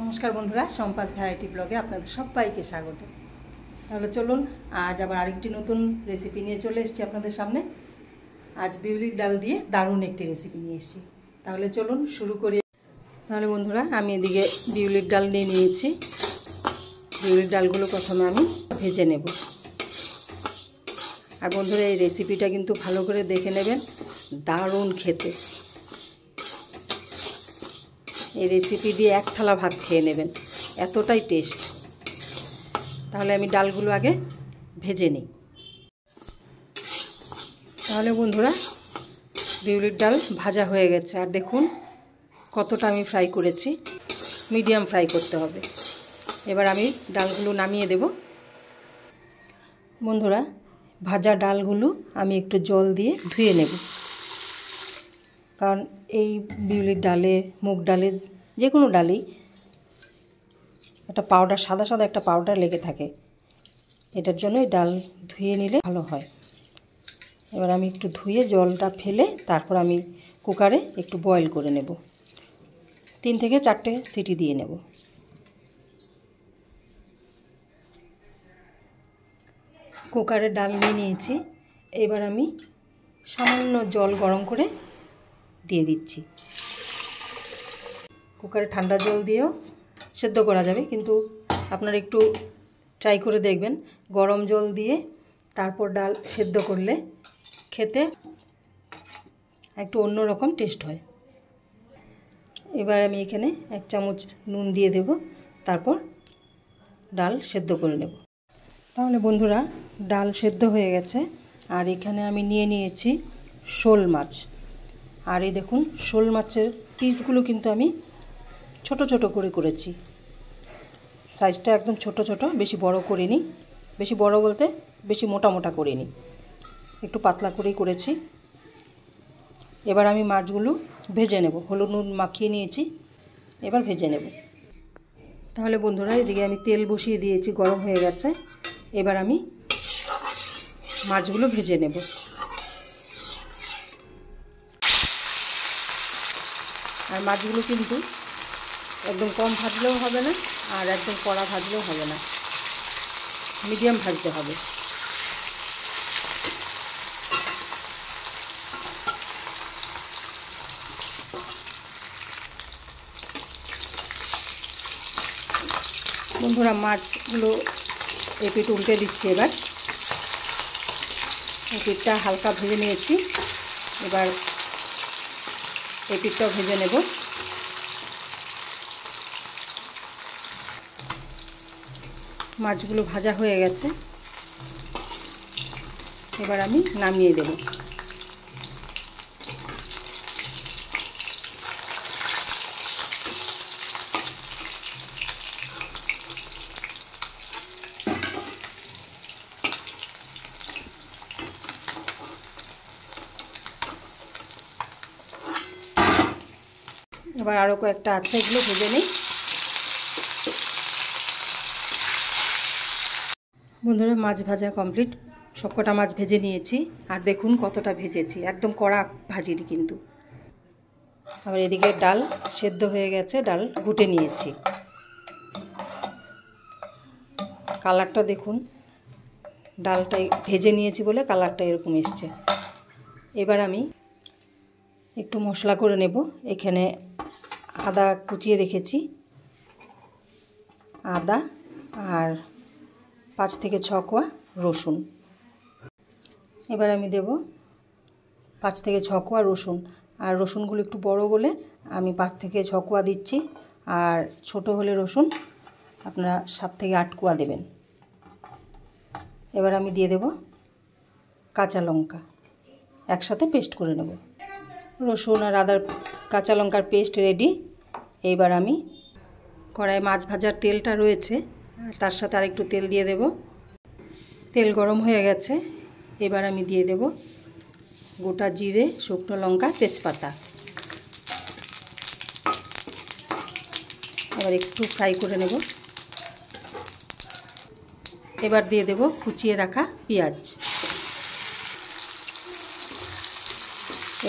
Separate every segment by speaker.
Speaker 1: নমস্কার বন্ধুরা, সম্পাস ভ্যারাইটি ব্লগে আপনাদের সবাইকে স্বাগত। তাহলে চলুন, আজ আবার আরেকটি নতুন রেসিপি নিয়ে চলে এসেছি আপনাদের সামনে। আজ বিউলির ডাল দিয়ে দারুণ একটি রেসিপি নিয়ে এসেছি। তাহলে চলুন শুরু করি। তাহলে বন্ধুরা, আমি এদিকে বিউলির ডাল নিয়ে নিয়েছি। বিউলির ডালগুলো প্রথমে আমি ভেজে নেব। আর বন্ধুরা, এই রেসিপিটা কিন্তু ভালো করে দেখে নেবেন, দারুণ খেতে। এই রেসিপি দিয়ে এক থালা ভাত খেয়ে নেবেন, এতটাই টেস্ট। তাহলে আমি ডালগুলো আগে ভেজে নিই। তাহলে বন্ধুরা, বিউলির ডাল ভাজা হয়ে গেছে। আর দেখুন কতটা আমি ফ্রাই করেছি, মিডিয়াম ফ্রাই করতে হবে। এবার আমি ডালগুলো নামিয়ে দেব। বন্ধুরা, ভাজা ডালগুলো আমি একটু জল দিয়ে ধুয়ে নেব, কারণ এই বিউলির ডালে, মুগ ডালে, যে কোনো ডালেই একটা পাউডার, সাদা সাদা একটা পাউডার লেগে থাকে। এটার জন্যই ডাল ধুয়ে নিলে ভালো হয়। এবার আমি একটু ধুয়ে জলটা ফেলে তারপর আমি কুকারে একটু বয়েল করে নেব। 3 থেকে 4টে সিটি দিয়ে নেব। কুকারে ডাল নিয়ে নিয়েছি। এবার আমি সামান্য জল গরম করে দিয়ে দিচ্ছি। কুকারে ঠান্ডা জল দিয়েও সেদ্ধ করা যাবে, কিন্তু আপনারা একটু ট্রাই করে দেখবেন। গরম জল দিয়ে তারপর ডাল সেদ্ধ করলে খেতে একটু অন্যরকম টেস্ট হয়। এবার আমি এখানে 1 চামচ নুন দিয়ে দেব, তারপর ডাল সেদ্ধ করে নেব। তাহলে বন্ধুরা, ডাল সেদ্ধ হয়ে গেছে। আর এখানে আমি নিয়ে নিয়েছি শোল মাছ। আর এই দেখুন, শোল মাছের পিসগুলো কিন্তু আমি ছোট ছোট করে করেছি। সাইজটা একদম ছোট ছোট, বেশি বড় করিনি। বেশি বড় বলতে বেশি মোটা মোটা করিনি, একটু পাতলা করেই করেছি। এবার আমি মাছগুলো ভেজে নেব। হলুদ নুন মাখিয়ে নিয়েছি, এবার ভেজে নেব। তাহলে বন্ধুরা, এদিকে আমি তেল বসিয়ে দিয়েছি, গরম হয়ে গেছে। এবার আমি মাছগুলো ভেজে নেব। আর মাছগুলো কিন্তু একদম কম ভাজলেও হবে না, আর একদম কড়া ভাজলেও হবে না, মিডিয়াম ভাজতে হবে। বন্ধুরা, মাছগুলো এপিট উল্টে দিচ্ছি। এবার এপিটটা হালকা ভেজে নিয়েছি, এবার এপিটটাও ভেজে নেব। মাছগুলো ভাজা হয়ে গেছে, এবার আমি নামিয়ে দেব। এবার আরও কয়েকটা আছে, এগুলো ভেজে নিই। বন্ধুরা, মাছ ভাজা কমপ্লিট। সবকটা মাছ ভেজে নিয়েছি। আর দেখুন কতটা ভেজেছি, একদম কড়া ভাজিনি কিন্তু। আবার এদিকে ডাল সেদ্ধ হয়ে গেছে, ডাল ঘুটে নিয়েছি। কালারটা দেখুন, ডালটাই ভেজে নিয়েছি বলে কালারটা এরকম এসছে। এবার আমি একটু মশলা করে নেব। এখানে আদা কুচিয়ে রেখেছি, আদা আর 5 থেকে 6 কোয়া রসুন। এবার আমি দেব 5 থেকে 6 কোয়া রসুন। আর রসুনগুলো একটু বড় বলে আমি 5 থেকে 6 কোয়া দিচ্ছি। আর ছোট হলে রসুন আপনারা 7 থেকে 8 কোয়া দেবেন। এবার আমি দিয়ে দেব কাঁচা লঙ্কা, একসাথে পেস্ট করে নেব। রসুন আর আদার কাঁচা লঙ্কার পেস্ট রেডি। এইবার আমি কড়াই মাছ ভাজার তেলটা রয়েছে, তার সাথে আর একটু তেল দিয়ে দেব। তেল গরম হয়ে গেছে। এবার আমি দিয়ে দেব গোটা জিরে, শুকনো লঙ্কা, তেজপাতা। এবার একটু ফ্রাই করে নেব। এবার দিয়ে দেব কুচিয়ে রাখা পেঁয়াজ।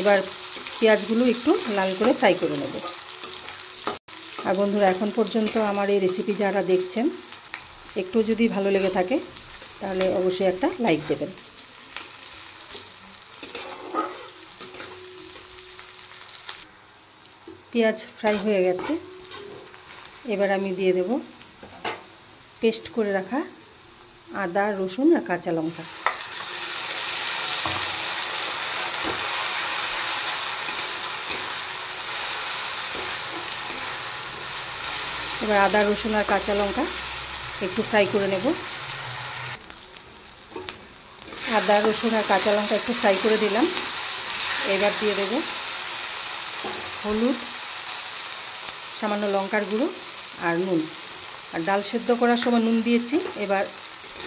Speaker 1: এবার পেঁয়াজগুলো একটু লাল করে ফ্রাই করে নেব। আর বন্ধুরা, এখন পর্যন্ত আমার এই রেসিপি যারা দেখছেন, একটু যদি ভালো লেগে থাকে তাহলে অবশ্যই একটা লাইক দেবেন। পেঁয়াজ ফ্রাই হয়ে গেছে, এবার আমি দিয়ে দেব পেস্ট করে রাখা আদা, রসুন আর কাঁচা লঙ্কা। এবার আদা, রসুন আর কাঁচা লঙ্কা একটু ফ্রাই করে নেব। আদা, রসুন আর কাঁচা লঙ্কা একটু ফ্রাই করে দিলাম। এবার দিয়ে দেব হলুদ, সামান্য লঙ্কার গুঁড়ো আর নুন। আর ডাল সেদ্ধ করার সময় নুন দিয়েছি, এবার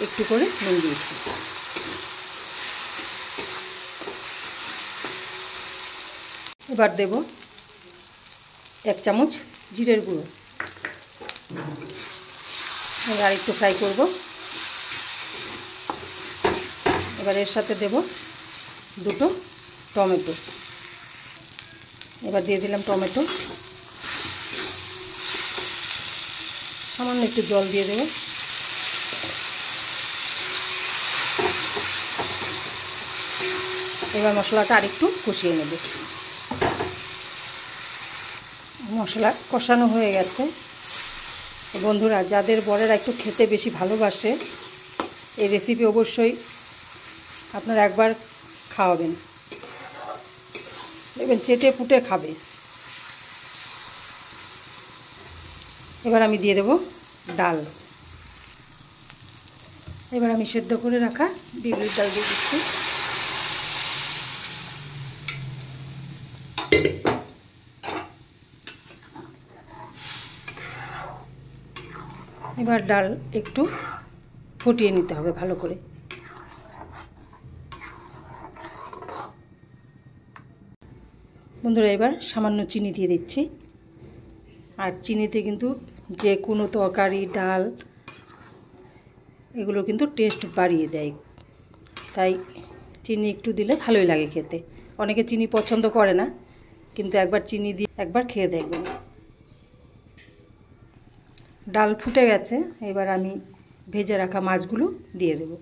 Speaker 1: একটু করে নুন দিয়েছি। এবার দেব 1 চামচ জিরের গুঁড়ো। এবার একটু ফ্রাই করব। এবার এর সাথে দেব 2টো টমেটো। এবার দিয়ে দিলাম টমেটো, সামান্য একটু জল দিয়ে দেব। এবার মশলাটা আরেকটু কষিয়ে নেব। মশলা কষানো হয়ে গেছে। বন্ধুরা, যাদের বরেরা একটু খেতে বেশি ভালোবাসে, এই রেসিপি অবশ্যই আপনারা একবার খাওয়াবেন, দেখবেন চেটে পুটে খাবে। এবার আমি দিয়ে দেব ডাল। এবার আমি সেদ্ধ করে রাখা বিউলির ডাল দিয়ে দিচ্ছি। এবার ডাল একটু ফুটিয়ে নিতে হবে ভালো করে। বন্ধুরা, এবার সামান্য চিনি দিয়ে দিচ্ছি। আর চিনিতে কিন্তু যে কোনো তরকারি, ডাল এগুলো কিন্তু টেস্ট বাড়িয়ে দেয়, তাই চিনি একটু দিলে ভালোই লাগে খেতে। অনেকে চিনি পছন্দ করে না, কিন্তু একবার চিনি দিয়ে একবার খেয়ে দেখবেন। ডাল ফুটে গেছে, এবার আমি ভেজে রাখা মাছগুলো দিয়ে দেব।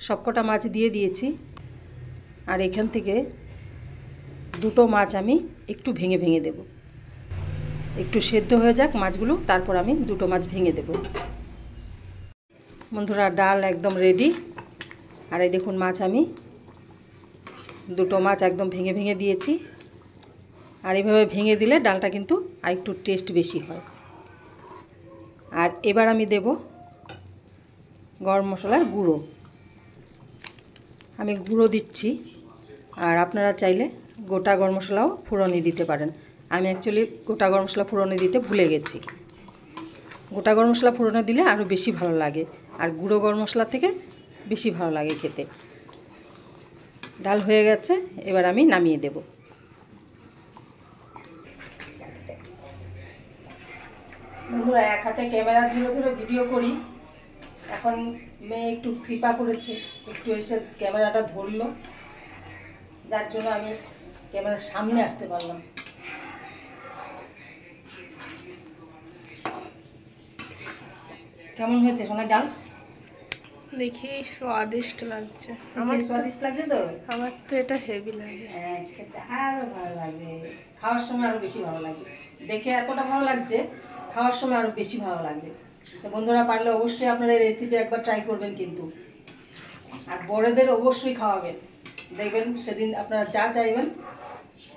Speaker 1: সবকটা মাছ দিয়ে দিয়েছি। আর এখান থেকে 2টো মাছ আমি একটু ভেঙে ভেঙে দেব। একটু সেদ্ধ হয়ে যাক মাছগুলো, তারপর আমি 2টো মাছ ভেঙে দেব। বন্ধুরা, ডাল একদম রেডি। আর এই দেখুন মাছ, আমি 2টো মাছ একদম ভেঙে ভেঙে দিয়েছি। আর এইভাবে ভেঙে দিলে ডালটা কিন্তু আর একটু টেস্ট বেশি হয়। আর এবার আমি দেব গরম মশলার গুঁড়ো। আমি গুঁড়ো দিচ্ছি, আর আপনারা চাইলে গোটা গরম মশলাও ফোড়নে দিতে পারেন। আমি অ্যাকচুয়ালি গোটা গরম মশলা ফোড়নে দিতে ভুলে গেছি। গোটা গরম মশলা ফোড়নে দিলে আরও বেশি ভালো লাগে, আর গুঁড়ো গরম মশলা থেকে বেশি ভালো লাগে খেতে। ডাল হয়ে গেছে, এবার আমি নামিয়ে দেব। বন্ধুরা, এক হাতে ক্যামেরা ধরে ধরে ভিডিও করি, এখন মেয়ে একটু কৃপা করেছে, একটু এসে ক্যামেরাটা ধরলো, যার জন্য আমি ক্যামেরার সামনে আসতে পারলাম। কেমন হয়েছে সোনা ডাল?
Speaker 2: দেখি स्वादिष्ट লাগছে।
Speaker 1: আমার स्वादिष्ट লাগছে তো?
Speaker 2: আমার তো এটা হেভি লাগে।
Speaker 1: হ্যাঁ, খেতে আরো ভালো লাগে, খাওয়ার সময় আরো বেশি ভালো লাগে। দেখে এতটা ভালো লাগছে, খাওয়ার সময় আরো বেশি ভালো লাগবে। তো বন্ধুরা, পারলে অবশ্যই আপনারা এই রেসিপি একবার ট্রাই করবেন কিন্তু। আর বড়দের অবশ্যই খাওয়াবেন, দেখবেন সেদিন আপনারা যা চাইবেন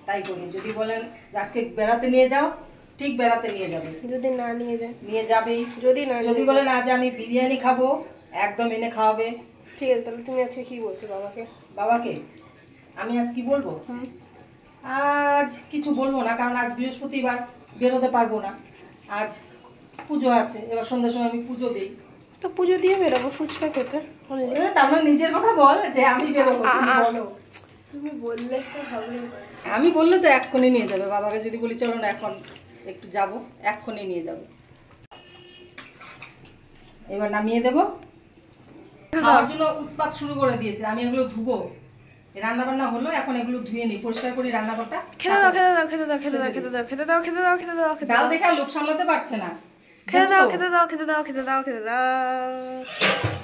Speaker 1: তাই করি। যদি বলেন আজকে বেড়াতে নিয়ে যাও, ঠিক বেড়াতে নিয়ে যাবে।
Speaker 2: যদি না নিয়ে যায়,
Speaker 1: নিয়ে যাবেই। যদি বলেন আজ আমি বিরিয়ানি খাবো, একদম এনে খাওয়াবে।
Speaker 2: ঠিক আছে, তাহলে তুমি আজকে কি বলছো বাবাকে?
Speaker 1: বাবাকে আমি আজ কি বলবো? আজ কিছু বলবো না, কারণ আজ বৃহস্পতিবার, বেরোতে পারবো না। আজ পুজো আছে, এবার সন্ধ্যার সময় আমি পুজো দিই।
Speaker 2: তো পুজো দিয়ে বেরোবো ফুচকা খেতে।
Speaker 1: তার মানে নিজের কথা বল যে আমি বেরোবো, বলো।
Speaker 2: তুমি বললে তো হবে।
Speaker 1: আমি বললে তো এক্ষুনি নিয়ে যাবে। বাবাকে যদি বলি চলো না এখন একটু যাবো, এক্ষুনি নিয়ে যাবে। এবার নামিয়ে দেব। খাওয়ার জন্য উৎপাত শুরু করে দিয়েছে। আমি এগুলো ধুবো, রান্না বান্না হলো, এখন এগুলো ধুয়ে নিই, পরিষ্কার করি রান্নাঘরটা।
Speaker 2: খেতে দাও খেতে দাও খেতে দাও খেতে দাও খেতে দাও খেতে দাও খেতে দাও খেতে দাও খেতে
Speaker 1: ডাল
Speaker 2: দাও
Speaker 1: দেখে আর লোভ সামলাতে পারছে না।
Speaker 2: খেতে দাও খেতে দাও খেতে দাও খেতে দাও খেতে দাও।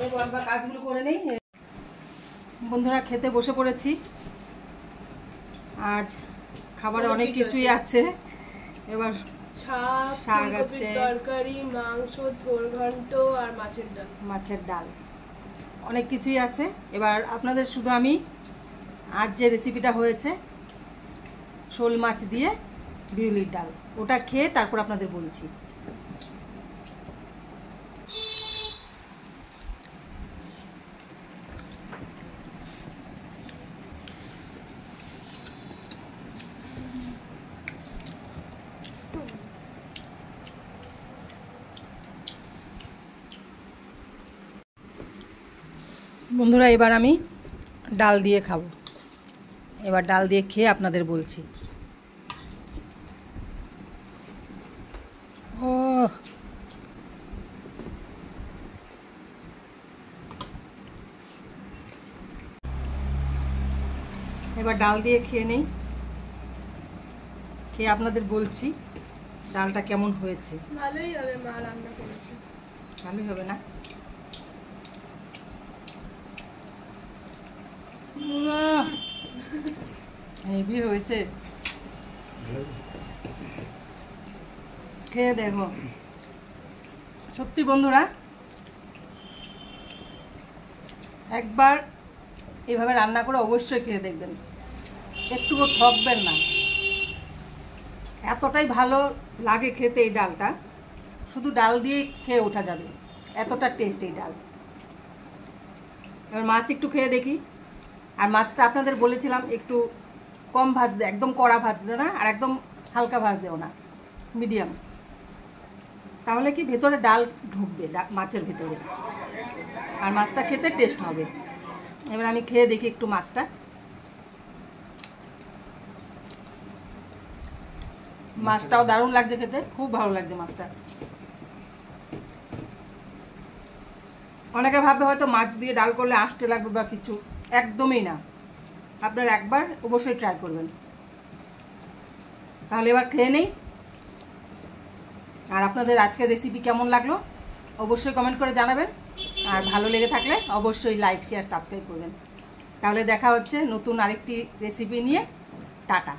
Speaker 1: একবার কাজগুলো করে নেই। বন্ধুরা খেতে বসে পড়েছি। আজ খাবারে অনেক কিছুই আছে। এবার শাক আছে,
Speaker 2: তরকারি, মাংস, থোর ঘন্ট আর মাছের ডাল।
Speaker 1: অনেক কিছুই আছে। এবার আপনাদের শুধু আমি আজ যে রেসিপিটা হয়েছে শোল মাছ দিয়ে বিউলির ডাল, ওটা খেয়ে তারপর আপনাদের বলছি। বন্ধুরা এবার আমি ডাল দিয়ে খাবো। এবার ডাল দিয়ে খেয়ে আপনাদের বলছি। ও এবার ডাল দিয়ে খেয়ে নেই, খেয়ে আপনাদের বলছি ডালটা কেমন হয়েছে।
Speaker 2: ভালোই হবে, মা রান্না করেছে।
Speaker 1: ভালোই হবে না? হেভি হয়েছে, খেয়ে দেখো। সত্যি বন্ধুরা একবার এভাবে রান্না করে অবশ্যই খেয়ে দেখবেন, একটুও ঠকবেন না। এতটাই ভালো লাগে খেতে এই ডালটা, শুধু ডাল দিয়ে খেয়ে ওঠা যাবে, এতটা টেস্ট এই ডাল। এবার মাছ একটু খেয়ে দেখি। আর মাছটা আপনাদের বলেছিলাম একটু কম ভাজতে, একদম কড়া ভাজতে না আর একদম হালকা ভাজতেও না, মিডিয়াম, তাহলে কি ভেতরে ডাল ঢুকবে মাছের ভেতরে, আর মাছটা খেতে টেস্ট হবে। এবার আমি খেয়ে দেখি একটু মাছটা। মাছটাও দারুণ লাগছে খেতে, খুব ভালো লাগছে মাছটা। অনেকে ভাবে হয়তো মাছ দিয়ে ডাল করলে আঁশটে লাগবে বা কিছু, একদমই না। আপনারা একবার অবশ্যই ট্রাই করবেন। তাহলে এবার খেয়ে নেই। আর আপনাদের আজকের রেসিপি কেমন লাগলো অবশ্যই কমেন্ট করে জানাবেন। আর ভালো লেগে থাকলে অবশ্যই লাইক, শেয়ার, সাবস্ক্রাইব করবেন। তাহলে দেখা হচ্ছে নতুন আরেকটি রেসিপি নিয়ে। টাটা।